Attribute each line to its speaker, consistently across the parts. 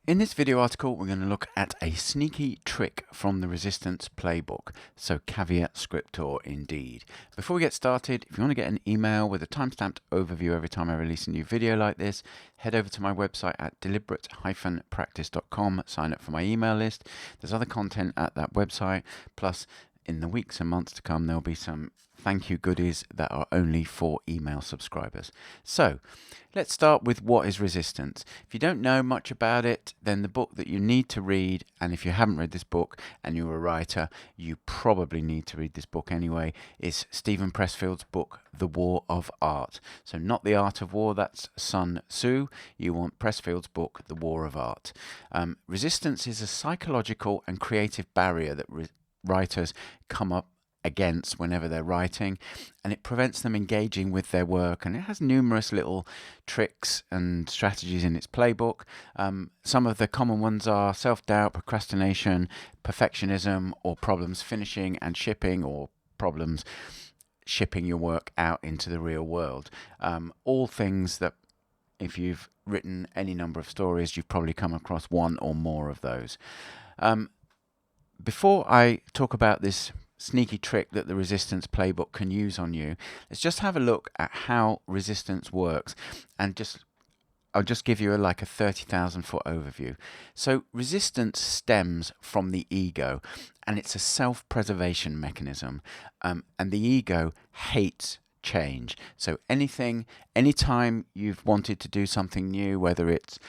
Speaker 1: In this video article, we're going to look at a sneaky trick from the Resistance Playbook. So caveat scriptor indeed. Before we get started, if you want to get an email with a timestamped overview every time I release a new video like this, head over to my website at deliberate-practice.com, sign up for my email list. There's other content at that website, plus in the weeks and months to come, there'll be some thank you goodies that are only for email subscribers. So let's start with what is resistance. If you don't know much about it, then the book that you need to read, and if you haven't read this book and you're a writer, you probably need to read this book anyway, is Stephen Pressfield's book, The War of Art. So not The Art of War, that's Sun Tzu. You want Pressfield's book, The War of Art. Resistance is a psychological and creative barrier that writers come up against whenever they're writing, and it prevents them engaging with their work, and it has numerous little tricks and strategies in its playbook. Some of the common ones are self-doubt, procrastination, perfectionism, or problems finishing and shipping, or problems shipping your work out into the real world. All things that, if you've written any number of stories, you've probably come across one or more of those. Before I talk about this sneaky trick that the Resistance Playbook can use on you, let's just have a look at how resistance works, and I'll just give you a 30,000 foot overview. So resistance stems from the ego, and it's a self-preservation mechanism, and the ego hates change. So anytime you've wanted to do something new, whether it's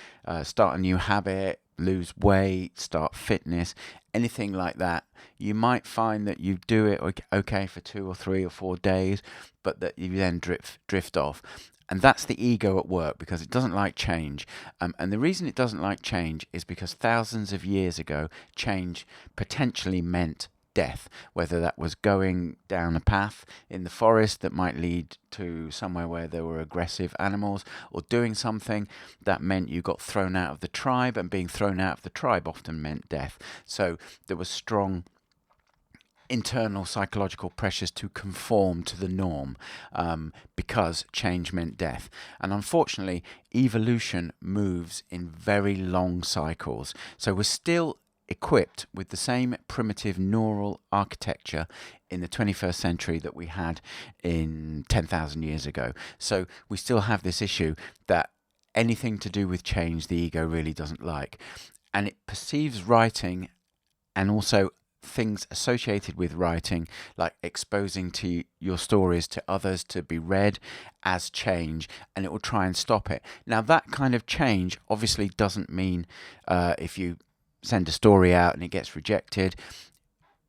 Speaker 1: start a new habit, lose weight, start fitness, anything like that, you might find that you do it okay for 2 or 3 or 4 days, but that you then drift off. And that's the ego at work, because it doesn't like change. And the reason it doesn't like change is because thousands of years ago, change potentially meant death, whether that was going down a path in the forest that might lead to somewhere where there were aggressive animals, or doing something that meant you got thrown out of the tribe, and being thrown out of the tribe often meant death. So there was strong internal psychological pressures to conform to the norm, because change meant death. And unfortunately, evolution moves in very long cycles. So we're still equipped with the same primitive neural architecture in the 21st century that we had in 10,000 years ago. So we still have this issue that anything to do with change the ego really doesn't like. And it perceives writing, and also things associated with writing, like exposing to your stories to others to be read, as change, and it will try and stop it. Now that kind of change obviously doesn't mean if you send a story out and it gets rejected,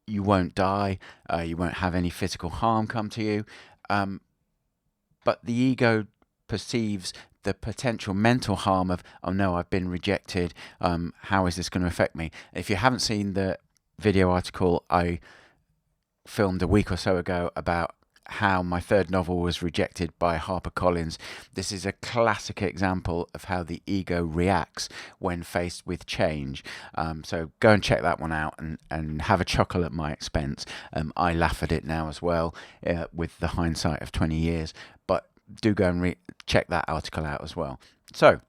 Speaker 1: you won't die, you won't have any physical harm come to you, but the ego perceives the potential mental harm of, oh no, I've been rejected, how is this going to affect me? If you haven't seen the video article I filmed a week or so ago about how my third novel was rejected by HarperCollins, this is a classic example of how the ego reacts when faced with change. So go and check that one out, and have a chuckle at my expense. I laugh at it now as well, with the hindsight of 20 years, but do go and check that article out as well. So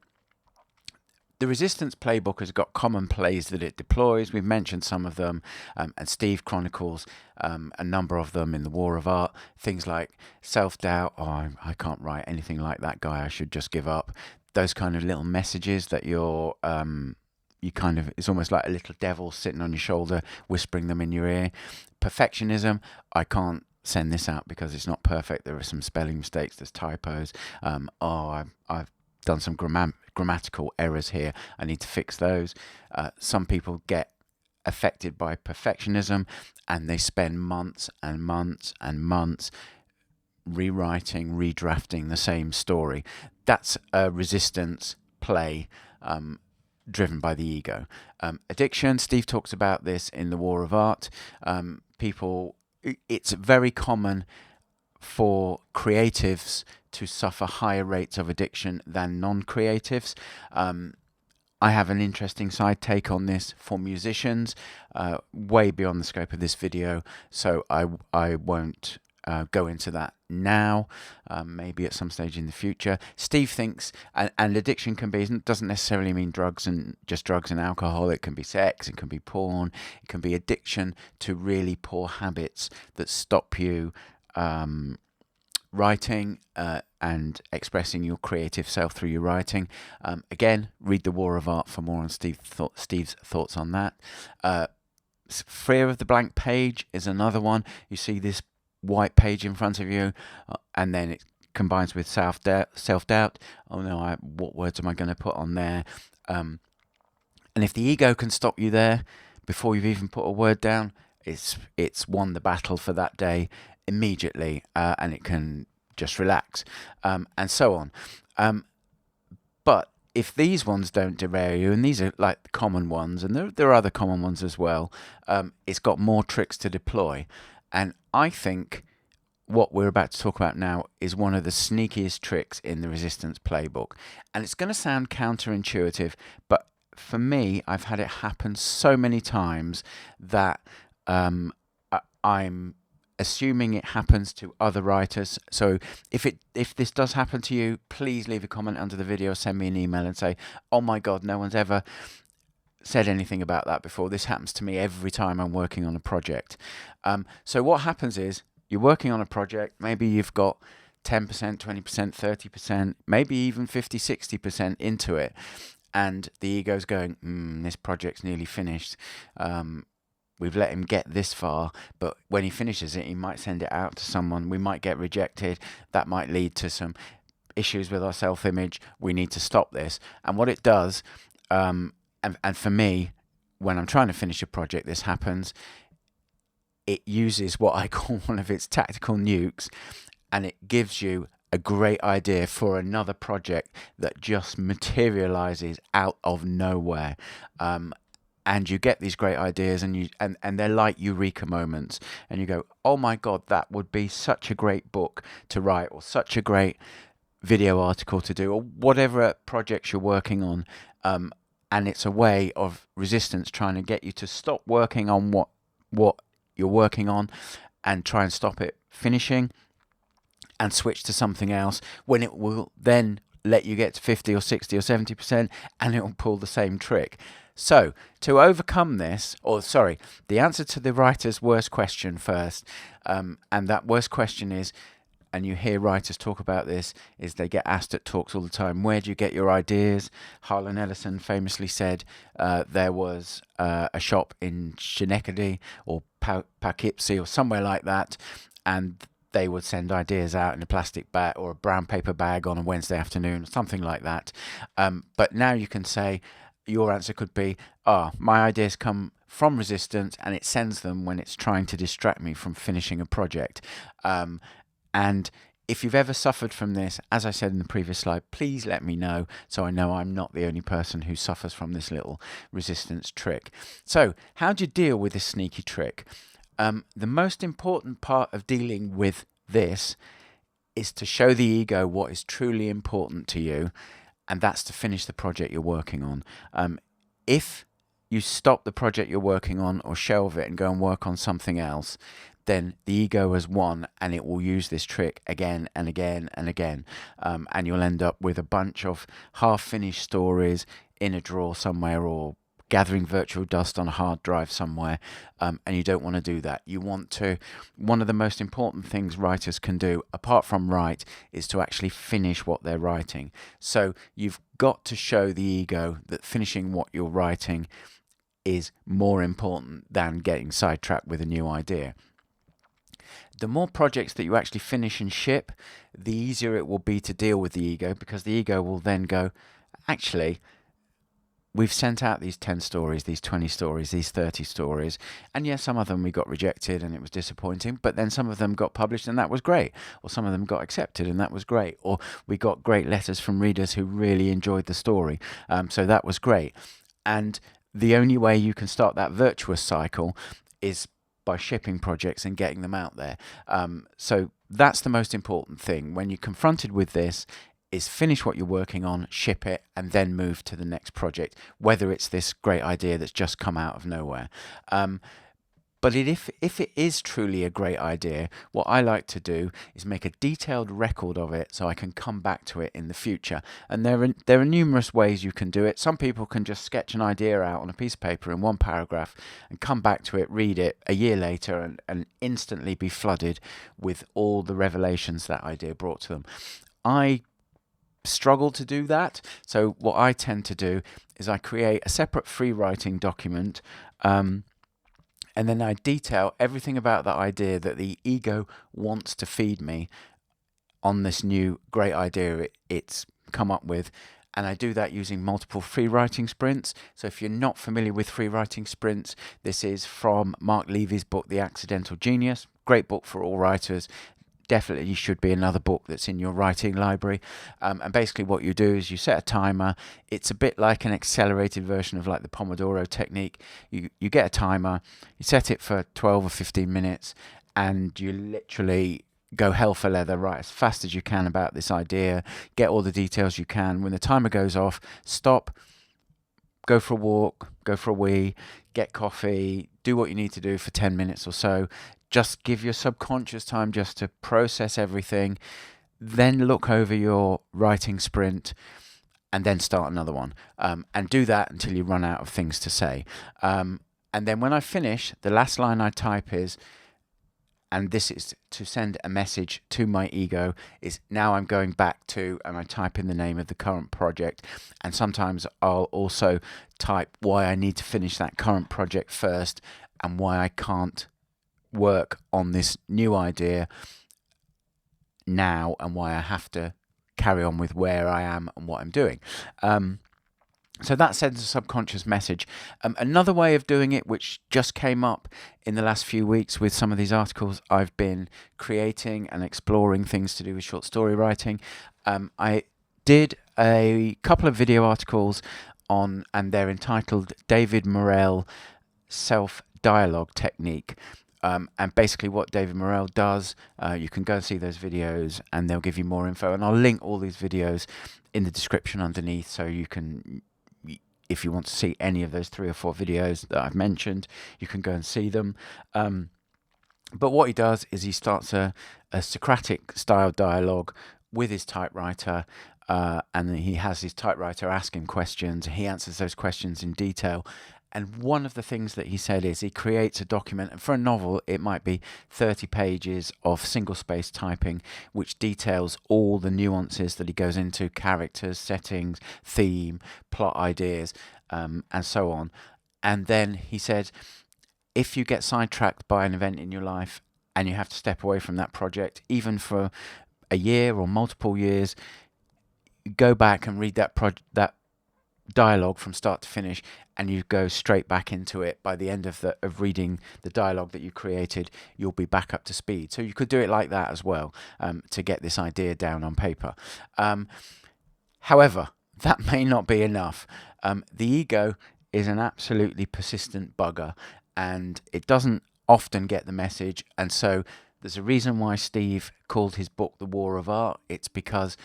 Speaker 1: the Resistance Playbook has got common plays that it deploys. We've mentioned some of them, and Steve chronicles a number of them in The War of Art. Things like self-doubt, oh, I can't write anything like that guy, I should just give up. Those kind of little messages that you kind of, it's almost like a little devil sitting on your shoulder, whispering them in your ear. Perfectionism, I can't send this out because it's not perfect. There are some spelling mistakes, there's typos. I've done some grammatical errors here, I need to fix those. Some people get affected by perfectionism, and they spend months and months and months rewriting, redrafting the same story. That's a resistance play, driven by the ego. Addiction, Steve talks about this in The War of Art. It's very common for creatives to suffer higher rates of addiction than non-creatives. I have an interesting side take on this for musicians, way beyond the scope of this video, so I won't go into that now, maybe at some stage in the future. Steve thinks, and addiction doesn't necessarily mean drugs and alcohol. It can be sex, it can be porn, it can be addiction to really poor habits that stop you writing and expressing your creative self through your writing. Again, read The War of Art for more on Steve's thoughts on that. Fear of the blank page is another one. You see this white page in front of you, and then it combines with self-doubt. Oh no, what words am I going to put on there? And if the ego can stop you there before you've even put a word down, it's won the battle for that day immediately, and it can just relax, and so on. But if these ones don't derail you, and these are like the common ones, and there are other common ones as well, it's got more tricks to deploy. And I think what we're about to talk about now is one of the sneakiest tricks in the resistance playbook. And it's going to sound counterintuitive, but for me, I've had it happen so many times that I'm assuming it happens to other writers. So if this does happen to you, please leave a comment under the video, send me an email and say, oh my God, no one's ever said anything about that before. This happens to me every time I'm working on a project. So what happens is you're working on a project, maybe you've got 10%, 20%, 30%, maybe even 50, 60% into it, and the ego's going, this project's nearly finished. We've let him get this far, but when he finishes it, he might send it out to someone. We might get rejected. That might lead to some issues with our self-image. We need to stop this. And what it does, and for me, when I'm trying to finish a project, this happens. It uses what I call one of its tactical nukes, and it gives you a great idea for another project that just materializes out of nowhere. And you get these great ideas, and they're like eureka moments, and you go, oh my God, that would be such a great book to write, or such a great video article to do, or whatever projects you're working on. And it's a way of resistance trying to get you to stop working on what you're working on and try and stop it finishing and switch to something else, when it will then let you get to 50 or 60 or 70%, and it will pull the same trick. So, to overcome this, the answer to the writer's worst question first, and that worst question is, and you hear writers talk about this, is they get asked at talks all the time, where do you get your ideas? Harlan Ellison famously said there was a shop in Schenectady or Poughkeepsie or somewhere like that, and they would send ideas out in a plastic bag or a brown paper bag on a Wednesday afternoon, something like that. But now you can say, your answer could be, my ideas come from resistance, and it sends them when it's trying to distract me from finishing a project. And if you've ever suffered from this, as I said in the previous slide, please let me know, so I know I'm not the only person who suffers from this little resistance trick. So how do you deal with this sneaky trick? The most important part of dealing with this is to show the ego what is truly important to you, and that's to finish the project you're working on. If you stop the project you're working on or shelve it and go and work on something else, then the ego has won, and it will use this trick again and again and again. And you'll end up with a bunch of half-finished stories in a drawer somewhere, or gathering virtual dust on a hard drive somewhere, and you don't want to do that. You want to, one of the most important things writers can do, apart from write, is to actually finish what they're writing. So you've got to show the ego that finishing what you're writing is more important than getting sidetracked with a new idea. The more projects that you actually finish and ship, the easier it will be to deal with the ego, because the ego will then go, actually, we've sent out these 10 stories, these 20 stories, these 30 stories, and yes, some of them we got rejected and it was disappointing, but then some of them got published and that was great, or some of them got accepted and that was great, or we got great letters from readers who really enjoyed the story, so that was great. And the only way you can start that virtuous cycle is by shipping projects and getting them out there. So that's the most important thing. When you're confronted with this, is finish what you're working on, ship it, and then move to the next project, whether it's this great idea that's just come out of nowhere. But if it is truly a great idea, what I like to do is make a detailed record of it so I can come back to it in the future. And there are numerous ways you can do it. Some people can just sketch an idea out on a piece of paper in one paragraph and come back to it, read it a year later, and instantly be flooded with all the revelations that idea brought to them. I struggle to do that. So what I tend to do is I create a separate free writing document, and then I detail everything about that idea that the ego wants to feed me on this new great idea it's come up with. And I do that using multiple free writing sprints. So if you're not familiar with free writing sprints, this is from Mark Levy's book, The Accidental Genius. Great book for all writers. Definitely should be another book that's in your writing library. And basically what you do is you set a timer. It's a bit like an accelerated version of like the Pomodoro technique. You get a timer, you set it for 12 or 15 minutes, and you literally go hell for leather, write as fast as you can about this idea, get all the details you can. When the timer goes off, stop, go for a walk, go for a wee, get coffee, do what you need to do for 10 minutes or so. Just give your subconscious time just to process everything, then look over your writing sprint, and then start another one. And do that until you run out of things to say. And then when I finish, the last line I type is, and this is to send a message to my ego, is now I'm going back to, and I type in the name of the current project. And sometimes I'll also type why I need to finish that current project first and why I can't work on this new idea now, and why I have to carry on with where I am and what I'm doing. So that sends a subconscious message. Another way of doing it, which just came up in the last few weeks with some of these articles I've been creating and exploring things to do with short story writing. I did a couple of video articles on, and they're entitled David Morrell Self-Dialogue Technique. And basically what David Morrell does, you can go and see those videos and they'll give you more info. And I'll link all these videos in the description underneath, so you can, if you want to see any of those 3 or 4 videos that I've mentioned, you can go and see them. But what he does is he starts a Socratic style dialogue with his typewriter, and he has his typewriter ask him questions. He answers those questions in detail. And one of the things that he said is he creates a document, and for a novel it might be 30 pages of single-space typing, which details all the nuances that he goes into: characters, settings, theme, plot ideas, and so on. And then he said, if you get sidetracked by an event in your life and you have to step away from that project, even for a year or multiple years, go back and read that dialogue from start to finish, and you go straight back into it. By the end of reading the dialogue that you created, you'll be back up to speed. So you could do it like that as well, to get this idea down on paper. However, that may not be enough. The ego is an absolutely persistent bugger, and it doesn't often get the message. And so there's a reason why Steve called his book The War of Art. It's because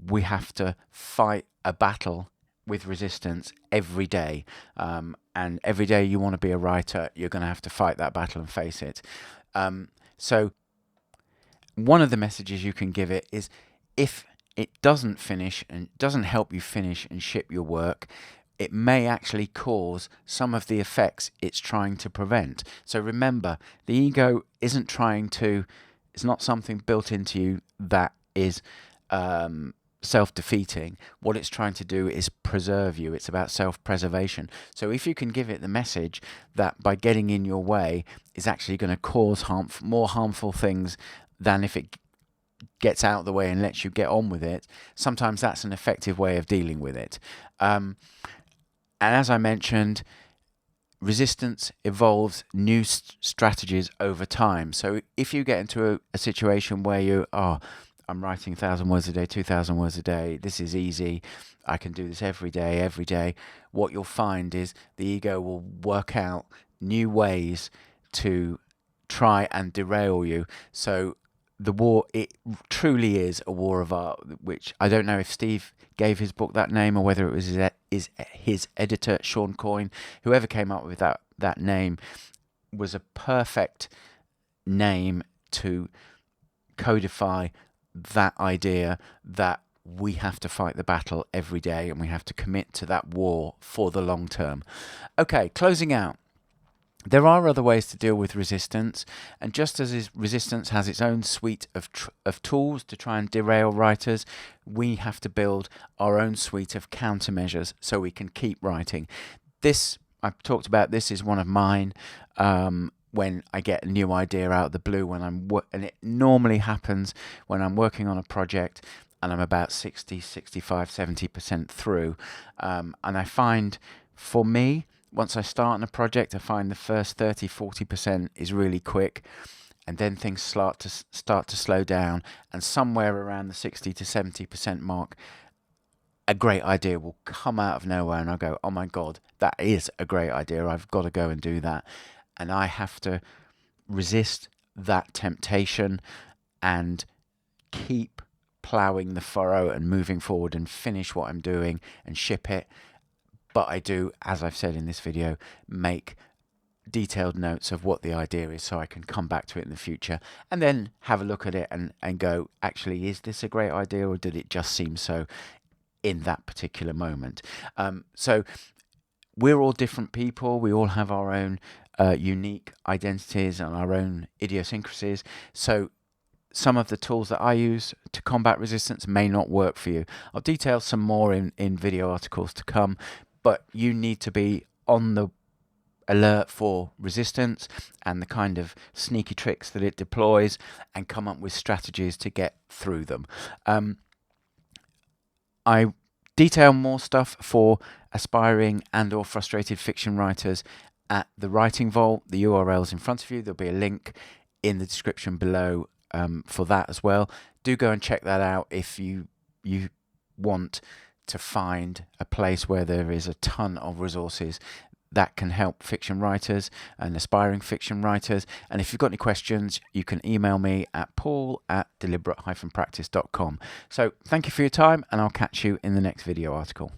Speaker 1: we have to fight a battle with resistance every day, and every day you want to be a writer, you're going to have to fight that battle and face it. So one of the messages you can give it is, if it doesn't finish and doesn't help you finish and ship your work, it may actually cause some of the effects it's trying to prevent. So remember, the ego isn't trying to, it's not something built into you that is self-defeating. What it's trying to do is preserve you. It's about self-preservation. So if you can give it the message that by getting in your way is actually going to cause more harmful things than if it gets out of the way and lets you get on with it, sometimes that's an effective way of dealing with it. And as I mentioned, resistance evolves new strategies over time. So if you get into a situation where I'm writing 1,000 words a day, 2,000 words a day, this is easy, I can do this every day, what you'll find is the ego will work out new ways to try and derail you. So the war, it truly is a war of art, which I don't know if Steve gave his book that name or whether it was his editor, Sean Coyne, whoever came up with that name. was a perfect name to codify that idea that we have to fight the battle every day and we have to commit to that war for the long term. Okay, closing out. There are other ways to deal with resistance, and just as resistance has its own suite of tools to try and derail writers, we have to build our own suite of countermeasures so we can keep writing. This, I've talked about, this is one of mine. When I get a new idea out of the blue, and it normally happens when I'm working on a project and I'm about 60, 65, 70% through. And I find, for me, once I start on a project, I find the first 30, 40% is really quick, and then things start to slow down, and somewhere around the 60 to 70% mark, a great idea will come out of nowhere, and I'll go, oh my God, that is a great idea. I've got to go and do that. And I have to resist that temptation and keep ploughing the furrow and moving forward and finish what I'm doing and ship it. But I do, as I've said in this video, make detailed notes of what the idea is so I can come back to it in the future and then have a look at it and go, actually, is this a great idea, or did it just seem so in that particular moment? So we're all different people. We all have our own unique identities and our own idiosyncrasies. So some of the tools that I use to combat resistance may not work for you. I'll detail some more in video articles to come, but you need to be on the alert for resistance and the kind of sneaky tricks that it deploys, and come up with strategies to get through them. I detail more stuff for aspiring and or frustrated fiction writers at the Writing Vault. The URL's in front of you. There'll be a link in the description below for that as well. Do go and check that out if you want to find a place where there is a ton of resources that can help fiction writers and aspiring fiction writers. And if you've got any questions, you can email me at paul@deliberate-practice.com. So thank you for your time, and I'll catch you in the next video article.